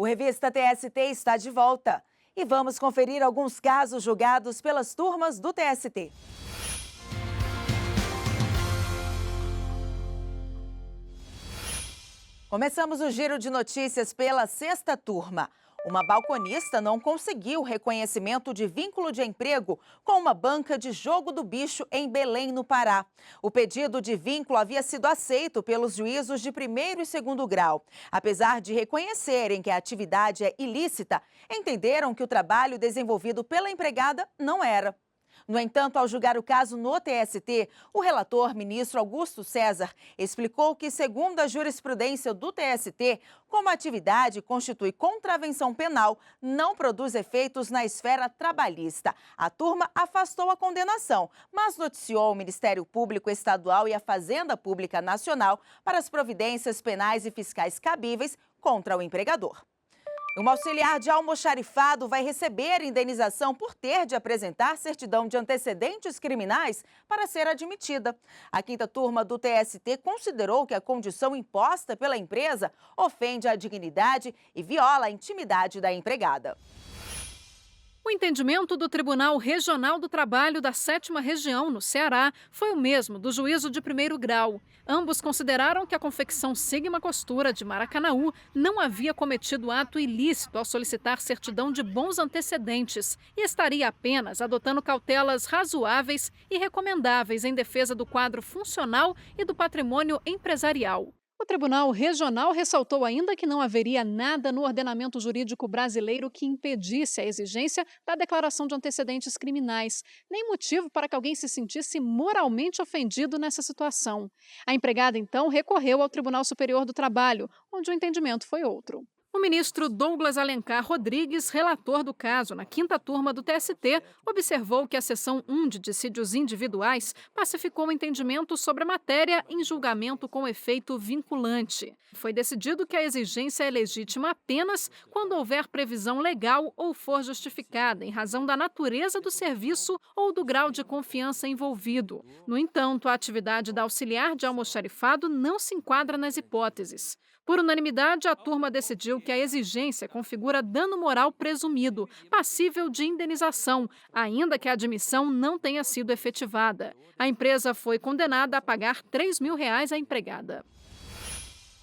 O Revista TST está de volta e vamos conferir alguns casos julgados pelas turmas do TST. Começamos o giro de notícias pela sexta turma. Uma balconista não conseguiu reconhecimento de vínculo de emprego com uma banca de jogo do bicho em Belém, no Pará. O pedido de vínculo havia sido aceito pelos juízos de primeiro e segundo grau. Apesar de reconhecerem que a atividade é ilícita, entenderam que o trabalho desenvolvido pela empregada não era. No entanto, ao julgar o caso no TST, o relator, ministro Augusto César, explicou que, segundo a jurisprudência do TST, como a atividade constitui contravenção penal, não produz efeitos na esfera trabalhista. A turma afastou a condenação, mas noticiou ao Ministério Público Estadual e à Fazenda Pública Nacional para as providências penais e fiscais cabíveis contra o empregador. Uma auxiliar de almoxarifado vai receber indenização por ter de apresentar certidão de antecedentes criminais para ser admitida. A quinta turma do TST considerou que a condição imposta pela empresa ofende a dignidade e viola a intimidade da empregada. O entendimento do Tribunal Regional do Trabalho da 7ª Região, no Ceará, foi o mesmo do juízo de primeiro grau. Ambos consideraram que a confecção Sigma Costura de Maracanaú não havia cometido ato ilícito ao solicitar certidão de bons antecedentes e estaria apenas adotando cautelas razoáveis e recomendáveis em defesa do quadro funcional e do patrimônio empresarial. O Tribunal Regional ressaltou ainda que não haveria nada no ordenamento jurídico brasileiro que impedisse a exigência da declaração de antecedentes criminais, nem motivo para que alguém se sentisse moralmente ofendido nessa situação. A empregada, então, recorreu ao Tribunal Superior do Trabalho, onde o entendimento foi outro. O ministro Douglas Alencar Rodrigues, relator do caso na quinta turma do TST, observou que a seção 1 de dissídios individuais pacificou o entendimento sobre a matéria em julgamento com efeito vinculante. Foi decidido que a exigência é legítima apenas quando houver previsão legal ou for justificada em razão da natureza do serviço ou do grau de confiança envolvido. No entanto, a atividade da auxiliar de almoxarifado não se enquadra nas hipóteses. Por unanimidade, a turma decidiu que a exigência configura dano moral presumido, passível de indenização, ainda que a admissão não tenha sido efetivada. A empresa foi condenada a pagar R$3 mil à empregada.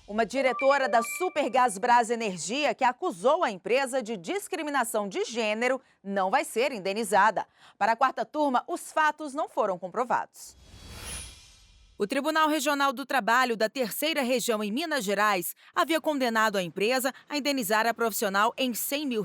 Uma diretora da Supergasbras Energia que acusou a empresa de discriminação de gênero não vai ser indenizada. Para a quarta turma, os fatos não foram comprovados. O Tribunal Regional do Trabalho da Terceira Região em Minas Gerais havia condenado a empresa a indenizar a profissional em R$100 mil.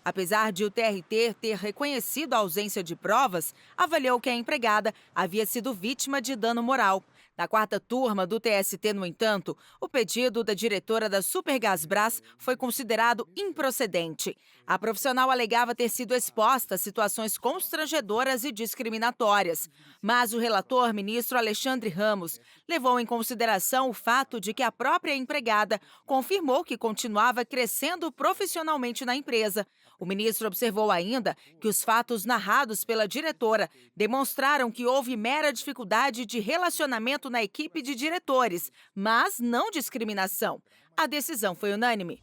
Apesar de o TRT ter reconhecido a ausência de provas, avaliou que a empregada havia sido vítima de dano moral. Na quarta turma do TST, no entanto, o pedido da diretora da Supergasbras foi considerado improcedente. A profissional alegava ter sido exposta a situações constrangedoras e discriminatórias. Mas o relator, ministro Alexandre Ramos, levou em consideração o fato de que a própria empregada confirmou que continuava crescendo profissionalmente na empresa. O ministro observou ainda que os fatos narrados pela diretora demonstraram que houve mera dificuldade de relacionamento na equipe de diretores, mas não discriminação. A decisão foi unânime.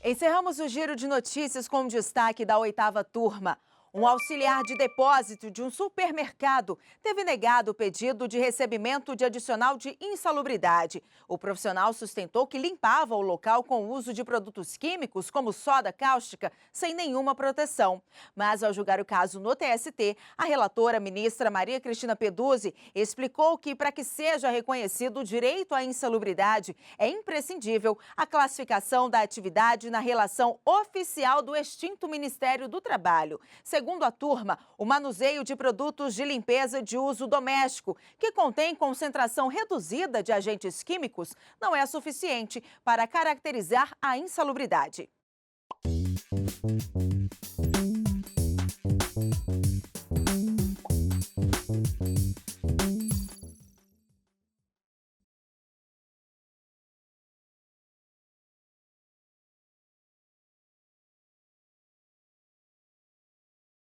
Encerramos o giro de notícias com destaque da oitava turma. Um auxiliar de depósito de um supermercado teve negado o pedido de recebimento de adicional de insalubridade. O profissional sustentou que limpava o local com o uso de produtos químicos, como soda cáustica, sem nenhuma proteção. Mas, ao julgar o caso no TST, a relatora, ministra Maria Cristina Peduzzi, explicou que, para que seja reconhecido o direito à insalubridade, é imprescindível a classificação da atividade na relação oficial do extinto Ministério do Trabalho. Segundo a turma, o manuseio de produtos de limpeza de uso doméstico, que contém concentração reduzida de agentes químicos, não é suficiente para caracterizar a insalubridade.